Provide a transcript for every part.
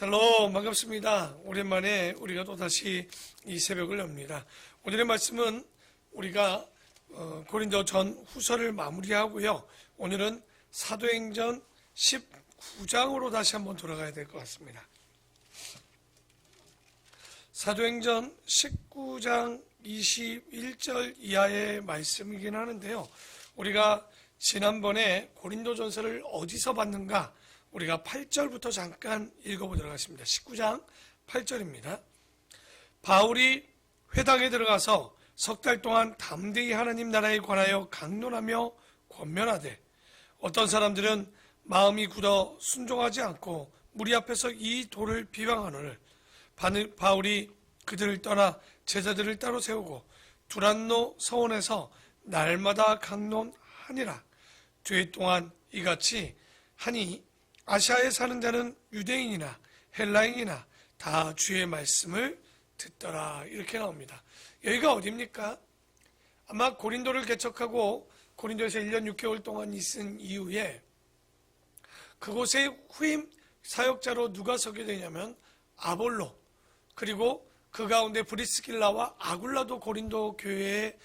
샬롬, 반갑습니다. 오랜만에 우리가 또다시 이 새벽을 엽니다. 오늘의 말씀은 우리가 고린도 전 후서를 마무리하고요. 오늘은 사도행전 19장으로 다시 한번 돌아가야 될 것 같습니다. 사도행전 19장 21절 이하의 말씀이긴 하는데요. 우리가 지난번에 고린도 전서를 어디서 봤는가? 우리가 8절부터 잠깐 읽어보도록 하겠습니다. 19장 8절입니다. 바울이 회당에 들어가서 석 달 동안 담대히 하나님 나라에 관하여 강론하며 권면하되 어떤 사람들은 마음이 굳어 순종하지 않고 무리 앞에서 이 도를 비방하노를 바울이 그들을 떠나 제자들을 따로 세우고 두란노 서원에서 날마다 강론하니라. 뒤에 동안 이같이 하니 아시아에 사는 자는 유대인이나 헬라인이나 다 주의 말씀을 듣더라. 이렇게 나옵니다. 여기가 어디입니까? 아마 고린도를 개척하고 고린도에서 1년 6개월 동안 있은 이후에 그곳에 후임 사역자로 누가 서게 되냐면 아볼로, 그리고 그 가운데 브리스길라와 아굴라도 고린도 교회에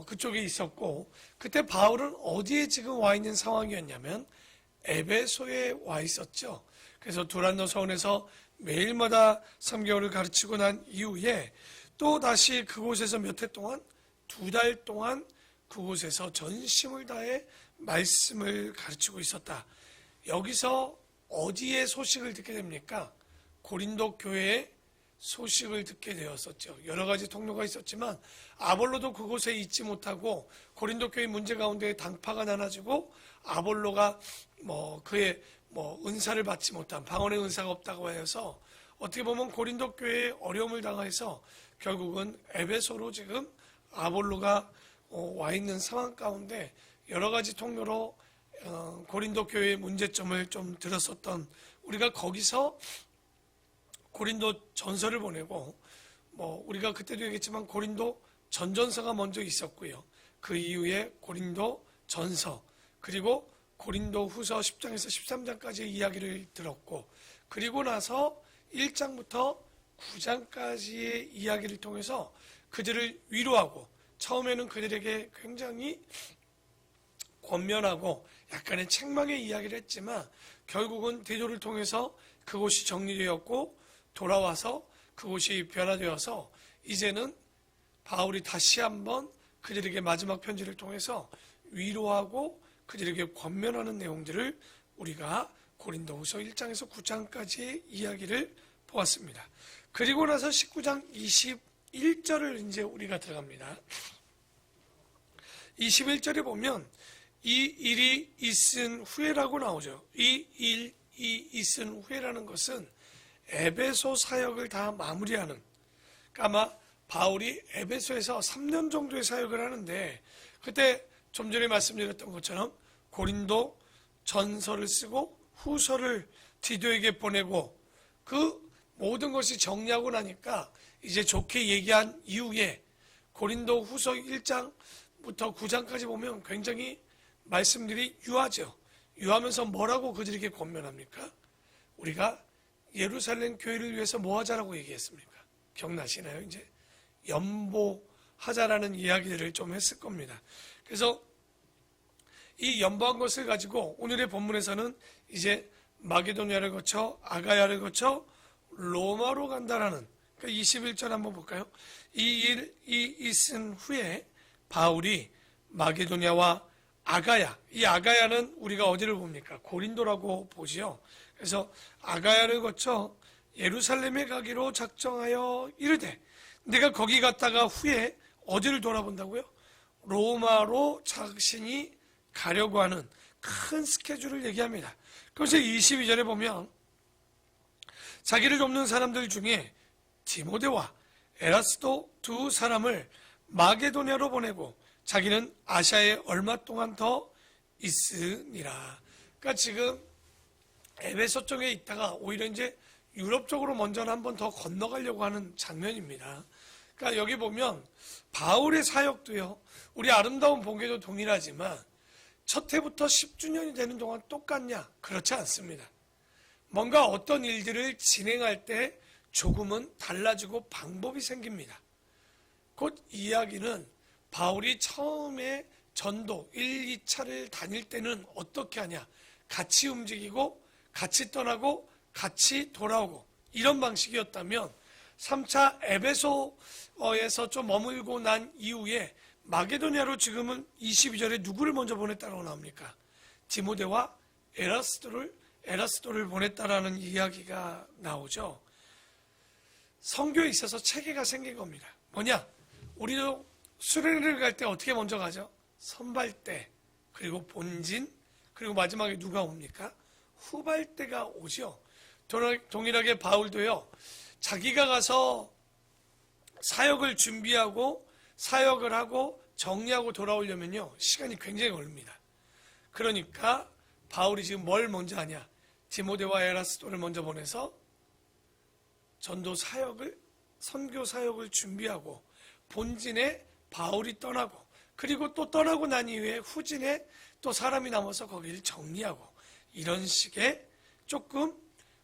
그쪽에 있었고, 그때 바울은 어디에 지금 와 있는 상황이었냐면 에베소에 와 있었죠. 그래서 두란노 서원에서 매일마다 3개월을 가르치고 난 이후에 또 다시 그곳에서 몇 해 동안, 2달 동안 그곳에서 전심을 다해 말씀을 가르치고 있었다. 여기서 어디에 소식을 듣게 됩니까? 고린도 교회의 소식을 듣게 되었었죠. 여러 가지 통로가 있었지만 아볼로도 그곳에 있지 못하고 고린도 교회 문제 가운데 당파가 나눠지고 아볼로가 그의 은사를 받지 못한, 방언의 은사가 없다고 하여서 어떻게 보면 고린도 교회에 어려움을 당해서 결국은 에베소로 지금 아볼로가 와 있는 상황 가운데 여러 가지 통로로 고린도 교회의 문제점을 좀 들었었던, 우리가 거기서 고린도 전서를 보내고 우리가 그때도 얘기했지만 고린도 전전서가 먼저 있었고요. 그 이후에 고린도 전서, 그리고 고린도 후서 10장에서 13장까지의 이야기를 들었고, 그리고 나서 1장부터 9장까지의 이야기를 통해서 그들을 위로하고 처음에는 그들에게 굉장히 권면하고 약간의 책망의 이야기를 했지만 결국은 대조를 통해서 그곳이 정리되었고 돌아와서 그곳이 변화되어서 이제는 바울이 다시 한번 그들에게 마지막 편지를 통해서 위로하고 그들에게 권면하는 내용들을 우리가 고린도 후서 1장에서 9장까지의 이야기를 보았습니다. 그리고 나서 19장 21절을 이제 우리가 들어갑니다. 21절에 보면 이 일이 있은 후에라고 나오죠. 이 일이 있은 후에라는 것은 에베소 사역을 다 마무리하는, 그러니까 아마 바울이 에베소에서 3년 정도의 사역을 하는데, 그때 좀 전에 말씀드렸던 것처럼 고린도 전서를 쓰고 후서를 디도에게 보내고 그 모든 것이 정리하고 나니까 이제 좋게 얘기한 이후에 고린도 후서 1장부터 9장까지 보면 굉장히 말씀들이 유하죠. 유하면서 뭐라고 그들에게 권면합니까? 우리가 예루살렘 교회를 위해서 뭐 하자라고 얘기했습니까? 기억나시나요? 이제 연보하자라는 이야기들을 좀 했을 겁니다. 그래서 이 연보한 것을 가지고 오늘의 본문에서는 이제 마게도니아를 거쳐 아가야를 거쳐 로마로 간다라는, 그러니까 21절 한번 볼까요? 이 일이 있은 후에 바울이 마게도니아와 아가야, 이 아가야는 우리가 어디를 봅니까? 고린도라고 보지요. 그래서 아가야를 거쳐 예루살렘에 가기로 작정하여 이르되, 내가 거기 갔다가 후에 어디를 돌아본다고요? 로마로 자신이 가려고 하는 큰 스케줄을 얘기합니다. 그래서 22절에 보면 자기를 돕는 사람들 중에 디모데와 에라스도 두 사람을 마게도냐로 보내고 자기는 아시아에 얼마 동안 더 있으니라. 그러니까 지금 에베소 쪽에 있다가 오히려 이제 유럽 쪽으로 먼저 한 번 더 건너가려고 하는 장면입니다. 그러니까 여기 보면 바울의 사역도요, 우리 아름다운 본계도 동일하지만 첫 해부터 10주년이 되는 동안 똑같냐? 그렇지 않습니다. 뭔가 어떤 일들을 진행할 때 조금은 달라지고 방법이 생깁니다. 곧 이야기는 바울이 처음에 전도 1, 2차를 다닐 때는 어떻게 하냐? 같이 움직이고 같이 떠나고 같이 돌아오고 이런 방식이었다면 3차 에베소에서 좀 머물고 난 이후에 마게도냐로 지금은 22절에 누구를 먼저 보냈다고 나옵니까? 디모데와 에라스도를 보냈다라는 이야기가 나오죠. 선교에 있어서 체계가 생긴 겁니다. 뭐냐? 우리도 수련회를 갈 때 어떻게 먼저 가죠? 선발대, 그리고 본진, 그리고 마지막에 누가 옵니까? 후발대가 오죠. 동일하게 바울도요, 자기가 가서 사역을 준비하고 사역을 하고 정리하고 돌아오려면요, 시간이 굉장히 걸립니다. 그러니까 바울이 지금 뭘 먼저 하냐? 디모데와 에라스도를 먼저 보내서 전도 사역을, 선교 사역을 준비하고 본진에 바울이 떠나고 그리고 또 떠나고 난 이후에 후진에 또 사람이 남아서 거기를 정리하고 이런 식의 조금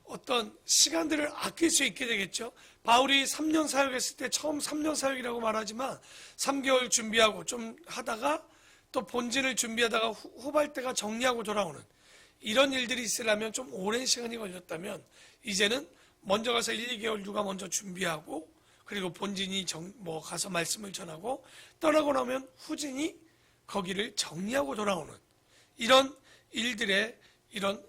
어떤 시간들을 아낄 수 있게 되겠죠. 바울이 3년 사역했을 때 처음 3년 사역이라고 말하지만 3개월 준비하고 좀 하다가 또 본진을 준비하다가 후발대가 정리하고 돌아오는 이런 일들이 있으려면 좀 오랜 시간이 걸렸다면 이제는 먼저 가서 1, 2개월 누가 먼저 준비하고 그리고 본진이 가서 말씀을 전하고 떠나고 나면 후진이 거기를 정리하고 돌아오는 이런 일들의 이런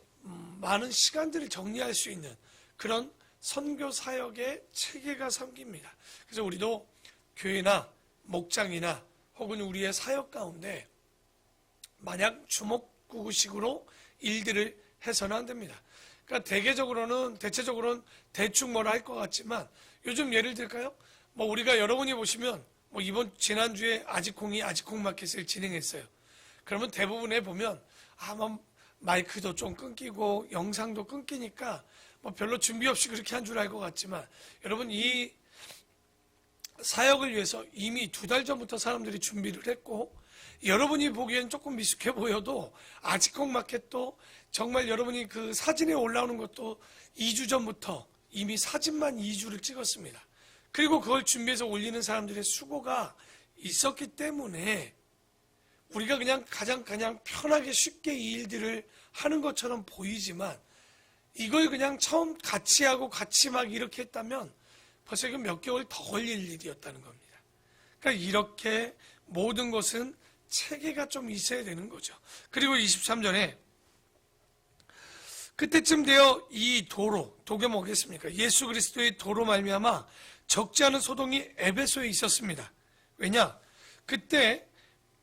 많은 시간들을 정리할 수 있는 그런 선교 사역의 체계가 생깁니다. 그래서 우리도 교회나 목장이나 혹은 우리의 사역 가운데 만약 주먹구구식으로 일들을 해서는 안 됩니다. 그러니까 대체적으로는 대충 뭐라 할 것 같지만 요즘 예를 들까요? 우리가 여러분이 보시면 지난주에 아직콩 마켓을 진행했어요. 그러면 대부분에 보면 마이크도 좀 끊기고 영상도 끊기니까 별로 준비 없이 그렇게 한 줄 알 것 같지만 여러분 이 사역을 위해서 이미 2달 전부터 사람들이 준비를 했고 여러분이 보기엔 조금 미숙해 보여도 아직콩 마켓도 정말 여러분이 그 사진에 올라오는 것도 2주 전부터 이미 사진만 2주를 찍었습니다. 그리고 그걸 준비해서 올리는 사람들의 수고가 있었기 때문에 우리가 그냥 편하게 쉽게 이 일들을 하는 것처럼 보이지만 이걸 그냥 처음 같이 하고 같이 막 이렇게 했다면 벌써 이거 몇 개월 더 걸릴 일이었다는 겁니다. 그러니까 이렇게 모든 것은 체계가 좀 있어야 되는 거죠. 그리고 23절에 그때쯤 되어 이 도가 뭐겠습니까? 예수 그리스도의 도로 말미암아 적지 않은 소동이 에베소에 있었습니다. 왜냐? 그때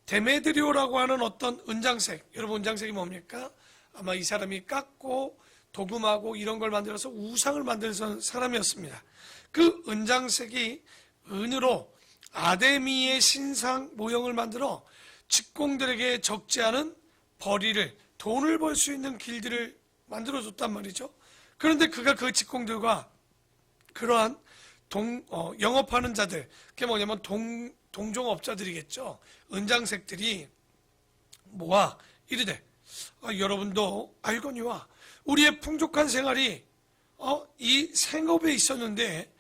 데메드리오라고 하는 어떤 은장색, 여러분 은장색이 뭡니까? 아마 이 사람이 깎고 도금하고 이런 걸 만들어서 우상을 만드는 사람이었습니다. 그 은장색이 은으로 아데미의 신상 모형을 만들어 직공들에게 적지 않은 벌이를, 돈을 벌 수 있는 길들을 만들어줬단 말이죠. 그런데 그가 그 직공들과 그러한 영업하는 자들, 그게 뭐냐면 동종업자들이겠죠. 은장색들이 모아 이르되 여러분도 알거니와 우리의 풍족한 생활이 이 생업에 있었는데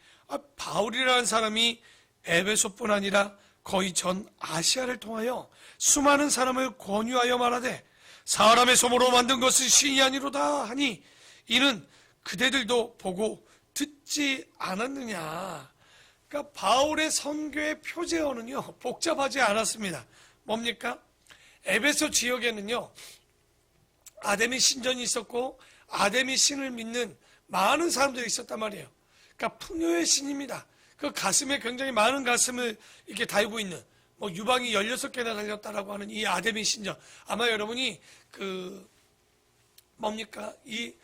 바울이라는 사람이 에베소뿐 아니라 거의 전 아시아를 통하여 수많은 사람을 권유하여 말하되 사람의 손으로 만든 것은 신이 아니로다 하니 이는 그대들도 보고 듣지 않았느냐. 그러니까 바울의 선교의 표제어는요 복잡하지 않았습니다. 뭡니까? 에베소 지역에는요 아데미 신전이 있었고 아데미 신을 믿는 많은 사람들이 있었단 말이에요. 그러니까 풍요의 신입니다. 그 가슴에 굉장히 많은 가슴을 이렇게 달고 있는 유방이 16개나 달렸다라고 하는 이 아데미 신전. 아마 여러분이 이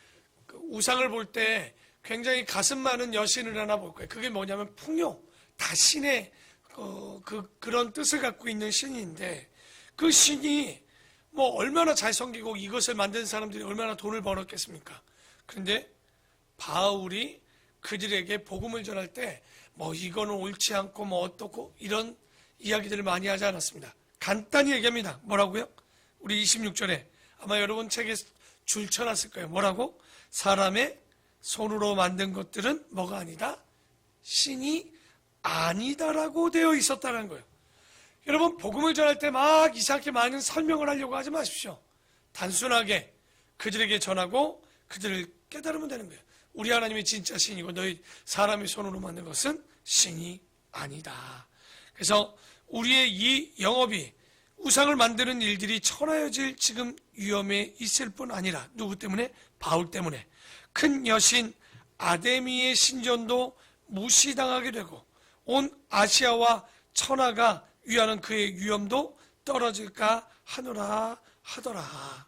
우상을 볼 때 굉장히 가슴 많은 여신을 하나 볼 거예요. 그게 뭐냐면 풍요, 다신의 그런 뜻을 갖고 있는 신인데 그 신이 얼마나 잘 섬기고 이것을 만든 사람들이 얼마나 돈을 벌었겠습니까? 그런데 바울이 그들에게 복음을 전할 때 이거는 옳지 않고 어떻고 이런 이야기들을 많이 하지 않았습니다. 간단히 얘기합니다. 뭐라고요? 우리 26절에 아마 여러분 책에 줄 쳐놨을 거예요. 뭐라고? 사람의 손으로 만든 것들은 뭐가 아니다? 신이 아니다라고 되어 있었다는 거예요. 여러분, 복음을 전할 때 막 이상하게 많은 설명을 하려고 하지 마십시오. 단순하게 그들에게 전하고 그들을 깨달으면 되는 거예요. 우리 하나님이 진짜 신이고 너희 사람이 손으로 만든 것은 신이 아니다. 그래서 우리의 이 영업이 우상을 만드는 일들이 천하여질 지금 위험에 있을 뿐 아니라 누구 때문에? 바울 때문에 큰 여신 아데미의 신전도 무시당하게 되고 온 아시아와 천하가 위하는 그의 위엄도 떨어질까 하노라 하더라.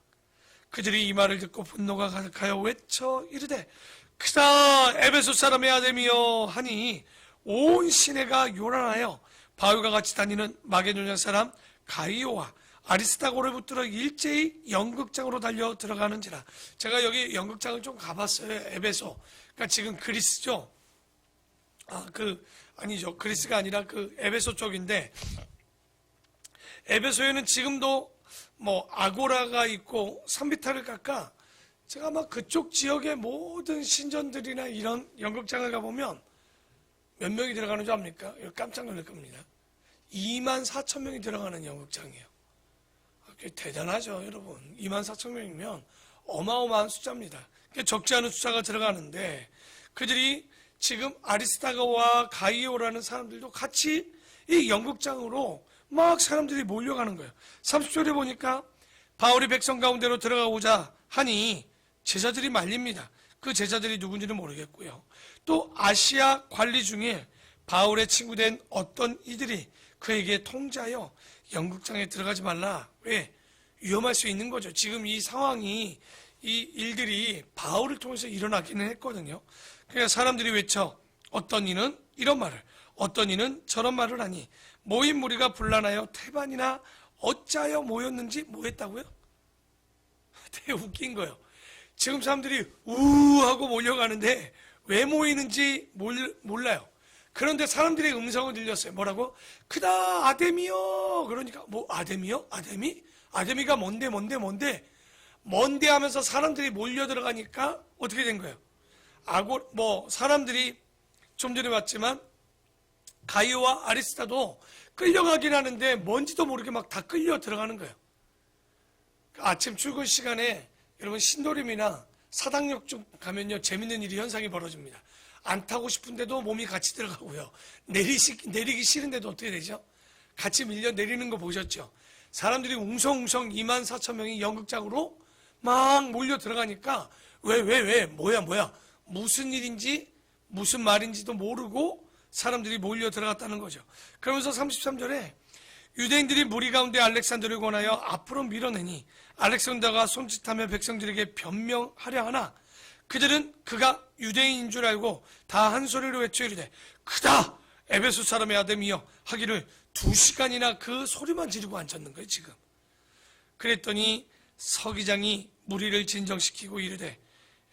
그들이 이 말을 듣고 분노가 가득하여 외쳐 이르되 크다 에베소 사람의 아데미여 하니 온 시내가 요란하여 바울과 같이 다니는 마게도냐 사람 가이오와 아리스타고를 붙들어 일제히 연극장으로 달려 들어가는지라. 제가 여기 연극장을 좀 가봤어요. 에베소. 그러니까 지금 그리스죠. 아니죠. 그리스가 아니라 그 에베소 쪽인데, 에베소에는 지금도 뭐 아고라가 있고 산비탈을 깎아 제가 막 그쪽 지역의 모든 신전들이나 이런 연극장을 가보면 몇 명이 들어가는 줄 압니까? 깜짝 놀랄 겁니다. 24,000명이 들어가는 연극장이에요. 꽤 대단하죠, 여러분. 24,000명이면 어마어마한 숫자입니다. 적지 않은 숫자가 들어가는데 그들이 지금 아리스타고와 가이오라는 사람들도 같이 이 연극장으로 막 사람들이 몰려가는 거예요. 30절에 보니까 바울이 백성 가운데로 들어가고자 하니 제자들이 말립니다. 그 제자들이 누군지는 모르겠고요. 또 아시아 관리 중에 바울의 친구된 어떤 이들이 그에게 통지하여 연극장에 들어가지 말라. 왜? 위험할 수 있는 거죠. 지금 이 상황이, 이 일들이 바울을 통해서 일어나기는 했거든요. 그러니까 사람들이 외쳐 어떤 이는 이런 말을, 어떤 이는 저런 말을 하니 모인 무리가 분란하여 태반이나 어찌하여 모였는지 뭐 했다고요? 되게 웃긴 거예요. 지금 사람들이 우하고 몰려가는데 왜 모이는지 몰라요. 그런데 사람들의 음성을 들렸어요. 뭐라고? 크다 아데미요. 그러니까 뭐 아데미요? 아데미? 아데미가 뭔데 하면서 사람들이 몰려 들어가니까 어떻게 된 거예요? 사람들이 좀 전에 봤지만 가이오와 아리스타도 끌려가긴 하는데 뭔지도 모르게 막 다 끌려 들어가는 거예요. 아침 출근 시간에 여러분 신도림이나 사당역 쪽 가면요 재밌는 일이 현상이 벌어집니다. 안 타고 싶은데도 몸이 같이 들어가고요. 내리기 싫은데도 어떻게 되죠? 같이 밀려 내리는 거 보셨죠? 사람들이 웅성웅성 24,000명이 연극장으로 막 몰려 들어가니까 왜 뭐야 무슨 일인지 무슨 말인지도 모르고 사람들이 몰려 들어갔다는 거죠. 그러면서 33절에 유대인들이 무리 가운데 알렉산더를 권하여 앞으로 밀어내니 알렉산더가 손짓하며 백성들에게 변명하려 하나 그들은 그가 유대인인 줄 알고 다 한 소리로 외쳐 이르되 크다 에베소 사람의 아데미여 하기를 2시간이나 그 소리만 지르고 앉았는 거예요. 지금 그랬더니 서기장이 무리를 진정시키고 이르되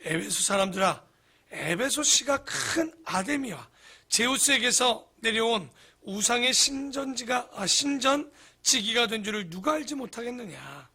에베소 사람들아 에베소 씨가 큰 아데미와 제우스에게서 내려온 우상의 신전지기가 된 줄을 누가 알지 못하겠느냐.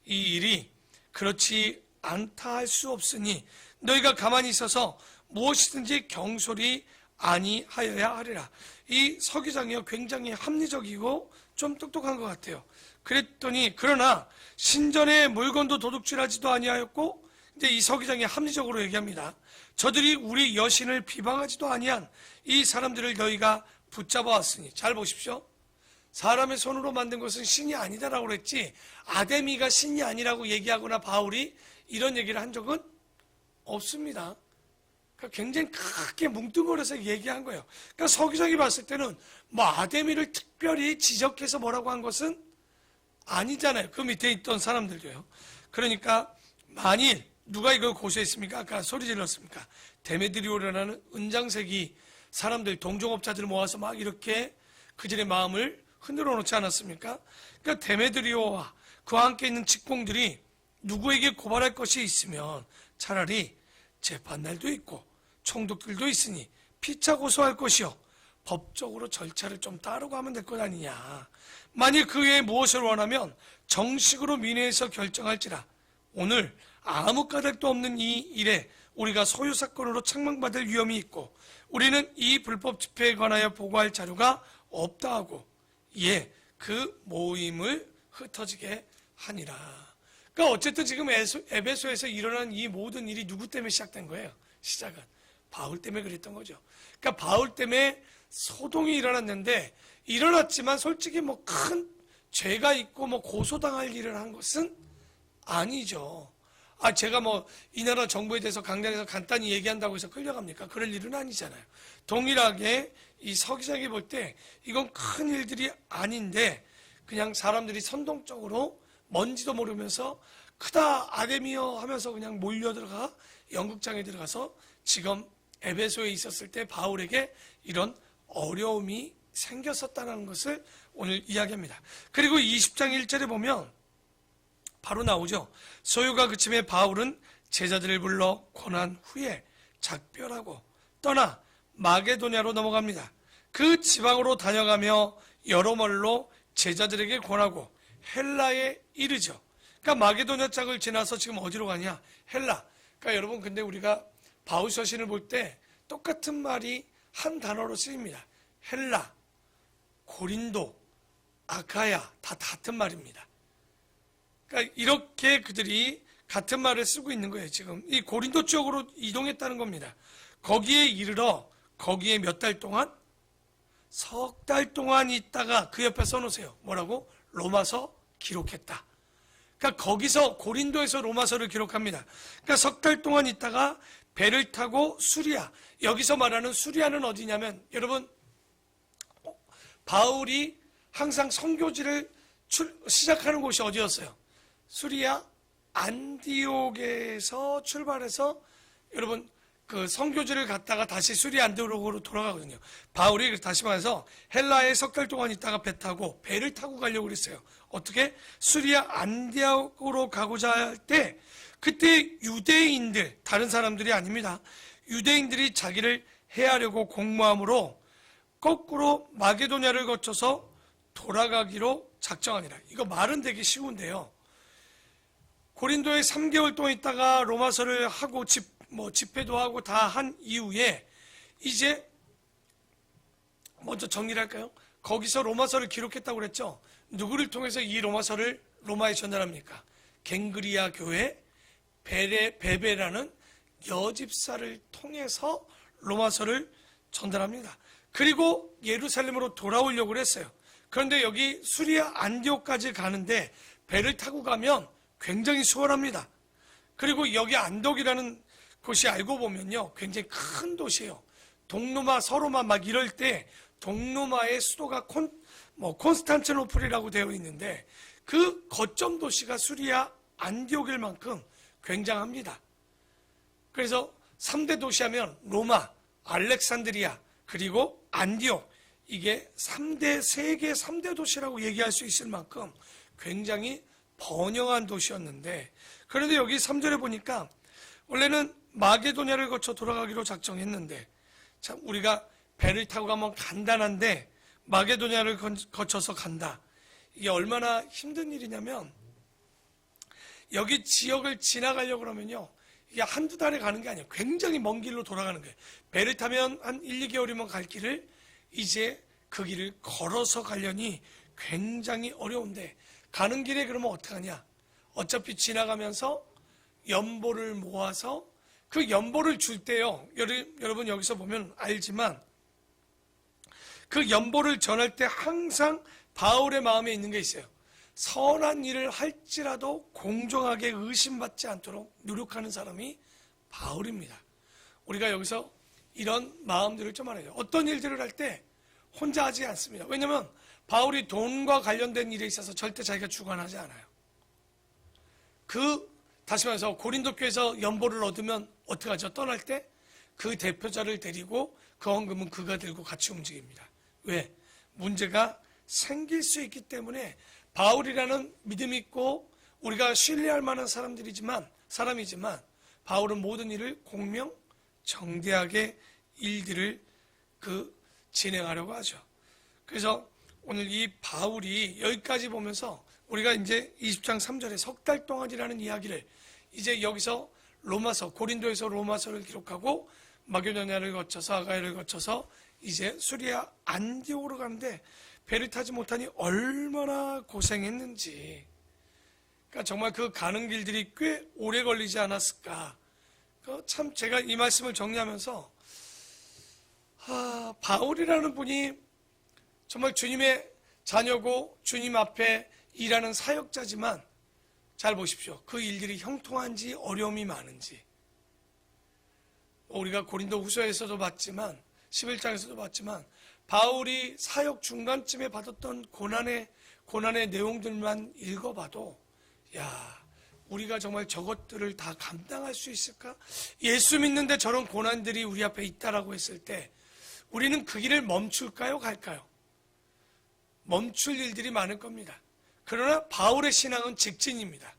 이 일이 그렇지 않다 할 수 없으니 너희가 가만히 있어서 무엇이든지 경솔히 아니하여야 하리라. 이 서기장이요 굉장히 합리적이고 좀 똑똑한 것 같아요. 그랬더니 그러나 신전의 물건도 도둑질하지도 아니하였고 이제 이 서기장이 합리적으로 얘기합니다. 저들이 우리 여신을 비방하지도 아니한 이 사람들을 너희가 붙잡아 왔으니 잘 보십시오. 사람의 손으로 만든 것은 신이 아니다라고 그랬지 아데미가 신이 아니라고 얘기하거나 바울이 이런 얘기를 한 적은 없습니다. 그러니까 굉장히 크게 뭉뚱그려서 얘기한 거예요. 그러니까 서기장이 봤을 때는 뭐 아데미를 특별히 지적해서 뭐라고 한 것은 아니잖아요. 그 밑에 있던 사람들도요. 그러니까 만일 누가 이걸 고소했습니까? 아까 소리 질렀습니까? 데메드리오라는 은장색이 사람들 동종업자들 모아서 막 이렇게 그들의 마음을 흔들어 놓지 않았습니까? 그러니까 데메드리오와 그와 함께 있는 직공들이 누구에게 고발할 것이 있으면 차라리 재판날도 있고 총독들도 있으니 피차 고소할 것이요 법적으로 절차를 좀 따르고 하면 될 것 아니냐. 만일 그 외에 무엇을 원하면 정식으로 민회에서 결정할지라. 오늘 아무 까닭도 없는 이 일에 우리가 소유 사건으로 책망받을 위험이 있고 우리는 이 불법 집회에 관하여 보고할 자료가 없다 하고 그 모임을 흩어지게 하니라. 그러니까 어쨌든 지금 에베소에서 일어난 이 모든 일이 누구 때문에 시작된 거예요? 시작은 바울 때문에 그랬던 거죠. 그러니까 바울 때문에 소동이 일어났지만 솔직히 뭐 큰 죄가 있고 뭐 고소당할 일을 한 것은 아니죠. 제가 뭐 이 나라 정부에 대해서 강단에서 간단히 얘기한다고 해서 끌려갑니까? 그럴 일은 아니잖아요. 동일하게 이 서기장이 볼 때 이건 큰 일들이 아닌데 그냥 사람들이 선동적으로 뭔지도 모르면서 크다 아데미어 하면서 그냥 몰려들어가 연극장에 들어가서 지금 에베소에 있었을 때 바울에게 이런 어려움이 생겼었다는 것을 오늘 이야기합니다. 그리고 20장 1절에 보면 바로 나오죠. 소요가 그침에 바울은 제자들을 불러 권한 후에 작별하고 떠나 마게도냐로 넘어갑니다. 그 지방으로 다녀가며 여러 멀로 제자들에게 권하고 헬라에 이르죠. 그러니까 마게도냐 짝을 지나서 지금 어디로 가냐? 헬라. 그러니까 여러분 근데 우리가 바울 서신을 볼 때 똑같은 말이 한 단어로 쓰입니다. 헬라, 고린도, 아카야 다 같은 말입니다. 그러니까 이렇게 그들이 같은 말을 쓰고 있는 거예요. 지금 이 고린도 쪽으로 이동했다는 겁니다. 거기에 이르러 거기에 몇 달 동안? 석 달 동안 있다가 그 옆에 써놓으세요. 뭐라고? 로마서 기록했다. 그러니까 거기서 고린도에서 로마서를 기록합니다. 그러니까 석 달 동안 있다가 배를 타고 수리아. 여기서 말하는 수리아는 어디냐면 여러분 바울이 항상 선교지를 시작하는 곳이 어디였어요? 수리아 안디옥에서 출발해서 여러분 그 선교지를 갔다가 다시 수리아 안디옥으로 돌아가거든요. 바울이 다시 말해서 헬라에 석 달 동안 있다가 배를 타고 가려고 그랬어요. 어떻게? 수리아 안디옥으로 가고자 할 때 그때 유대인들, 다른 사람들이 아닙니다. 유대인들이 자기를 해하려고 공모함으로 거꾸로 마게도냐를 거쳐서 돌아가기로 작정하니라. 이거 말은 되게 쉬운데요. 고린도에 3개월 동안 있다가 로마서를 하고 집회도 하고 다 한 이후에 이제 먼저 정리를 할까요? 거기서 로마서를 기록했다고 그랬죠. 누구를 통해서 이 로마서를 로마에 전달합니까? 갱그리아 교회 베베라는 여집사를 통해서 로마서를 전달합니다. 그리고 예루살렘으로 돌아오려고 했어요. 그런데 여기 수리아 안디옥까지 가는데 배를 타고 가면 굉장히 수월합니다. 그리고 여기 안독이라는 곳이 알고 보면요 굉장히 큰 도시예요. 동로마 서로마 막 이럴 때 동로마의 수도가 콘스탄티노플이라고 되어 있는데 그 거점 도시가 수리아 안디옥일 만큼 굉장합니다. 그래서 3대 도시 하면 로마, 알렉산드리아 그리고 안디옥, 이게 세계 3대 도시라고 얘기할 수 있을 만큼 굉장히 번영한 도시였는데, 그런데 여기 3절에 보니까 원래는 마게도냐를 거쳐 돌아가기로 작정했는데, 참 우리가 배를 타고 가면 간단한데 마게도냐를 거쳐서 간다. 이게 얼마나 힘든 일이냐면 여기 지역을 지나가려고 그러면요 이게 한두 달에 가는 게 아니에요. 굉장히 먼 길로 돌아가는 거예요. 배를 타면 한 1, 2개월이면 갈 길을 이제 그 길을 걸어서 가려니 굉장히 어려운데, 가는 길에 그러면 어떡하냐? 어차피 지나가면서 연보를 모아서 그 연보를 줄 때요, 여러분 여기서 보면 알지만 그 연보를 전할 때 항상 바울의 마음에 있는 게 있어요. 선한 일을 할지라도 공정하게 의심받지 않도록 노력하는 사람이 바울입니다. 우리가 여기서 이런 마음들을 좀 알아요. 어떤 일들을 할 때 혼자 하지 않습니다. 왜냐하면 바울이 돈과 관련된 일에 있어서 절대 자기가 주관하지 않아요. 다시 말해서 고린도 교회에서 연보를 얻으면 어떻게 하죠? 떠날 때 그 대표자를 데리고 그 헌금은 그가 들고 같이 움직입니다. 왜? 문제가 생길 수 있기 때문에. 바울이라는 믿음 있고 우리가 신뢰할 만한 사람이지만 바울은 모든 일을 공명정대하게 일들을 진행하려고 하죠. 그래서 오늘 이 바울이 여기까지 보면서 우리가 이제 20장 3절에 석 달 동안이라는 이야기를 이제 여기서 로마서, 고린도에서 로마서를 기록하고 마게도냐를 거쳐서 아가야를 거쳐서 이제 수리아 안디옥으로 가는데 배를 타지 못하니 얼마나 고생했는지. 그러니까 정말 그 가는 길들이 꽤 오래 걸리지 않았을까. 참 제가 이 말씀을 정리하면서 바울이라는 분이 정말 주님의 자녀고 주님 앞에 일하는 사역자지만 잘 보십시오. 그 일들이 형통한지 어려움이 많은지. 우리가 고린도 후서에서도 봤지만 11장에서도 봤지만 바울이 사역 중간쯤에 받았던 고난의 내용들만 읽어봐도 우리가 정말 저것들을 다 감당할 수 있을까? 예수 믿는데 저런 고난들이 우리 앞에 있다라고 했을 때 우리는 그 길을 멈출까요? 갈까요? 멈출 일들이 많을 겁니다. 그러나 바울의 신앙은 직진입니다.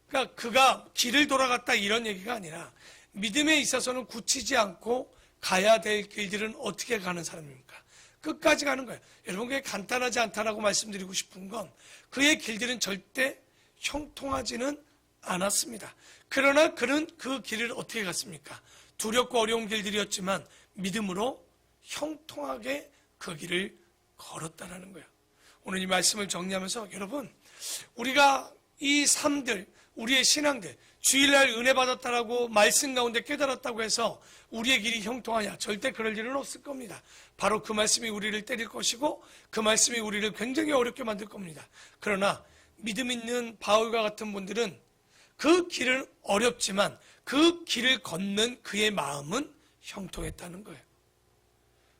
그러니까 그가 길을 돌아갔다 이런 얘기가 아니라 믿음에 있어서는 굳히지 않고 가야 될 길들은 어떻게 가는 사람입니까? 끝까지 가는 거예요. 여러분, 그게 간단하지 않다라고 말씀드리고 싶은 건 그의 길들은 절대 형통하지는 않았습니다. 그러나 그는 그 길을 어떻게 갔습니까? 두렵고 어려운 길들이었지만 믿음으로 형통하게 그 길을 걸었다라는 거예요. 오늘 이 말씀을 정리하면서 여러분, 우리가 이 삶들, 우리의 신앙들, 주일날 은혜 받았다라고 말씀 가운데 깨달았다고 해서 우리의 길이 형통하냐? 절대 그럴 일은 없을 겁니다. 바로 그 말씀이 우리를 때릴 것이고 그 말씀이 우리를 굉장히 어렵게 만들 겁니다. 그러나 믿음 있는 바울과 같은 분들은 그 길은 어렵지만 그 길을 걷는 그의 마음은 형통했다는 거예요.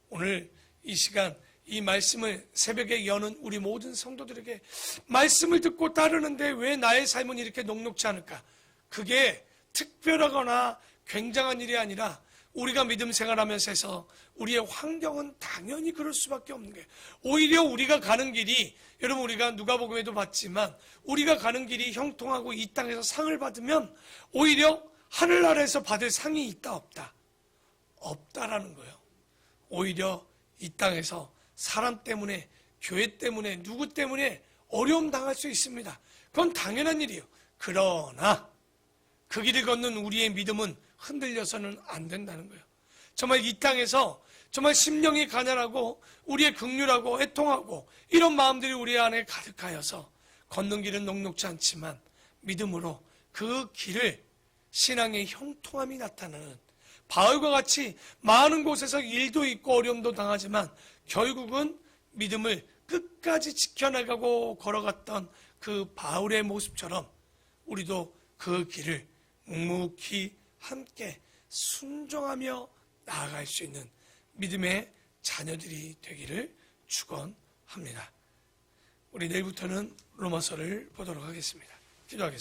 오늘 이 시간 이 말씀을 새벽에 여는 우리 모든 성도들에게 말씀을 듣고 따르는데 왜 나의 삶은 이렇게 녹록지 않을까? 그게 특별하거나 굉장한 일이 아니라 우리가 믿음 생활하면서 해서 우리의 환경은 당연히 그럴 수밖에 없는 거예요. 오히려 우리가 가는 길이, 여러분 우리가 누가복음에도 봤지만 우리가 가는 길이 형통하고 이 땅에서 상을 받으면 오히려 하늘나라에서 받을 상이 있다 없다? 없다라는 거예요. 오히려 이 땅에서 사람 때문에, 교회 때문에, 누구 때문에 어려움 당할 수 있습니다. 그건 당연한 일이에요. 그러나 그 길을 걷는 우리의 믿음은 흔들려서는 안 된다는 거예요. 정말 이 땅에서 정말 심령이 가난하고 우리의 긍휼하고 애통하고 이런 마음들이 우리 안에 가득하여서 걷는 길은 녹록지 않지만 믿음으로 그 길을 신앙의 형통함이 나타나는, 바울과 같이 많은 곳에서 일도 있고 어려움도 당하지만 결국은 믿음을 끝까지 지켜나가고 걸어갔던 그 바울의 모습처럼 우리도 그 길을 묵묵히 함께 순종하며 나아갈 수 있는 믿음의 자녀들이 되기를 축원합니다. 우리 내일부터는 로마서를 보도록 하겠습니다. 기도하겠습니다.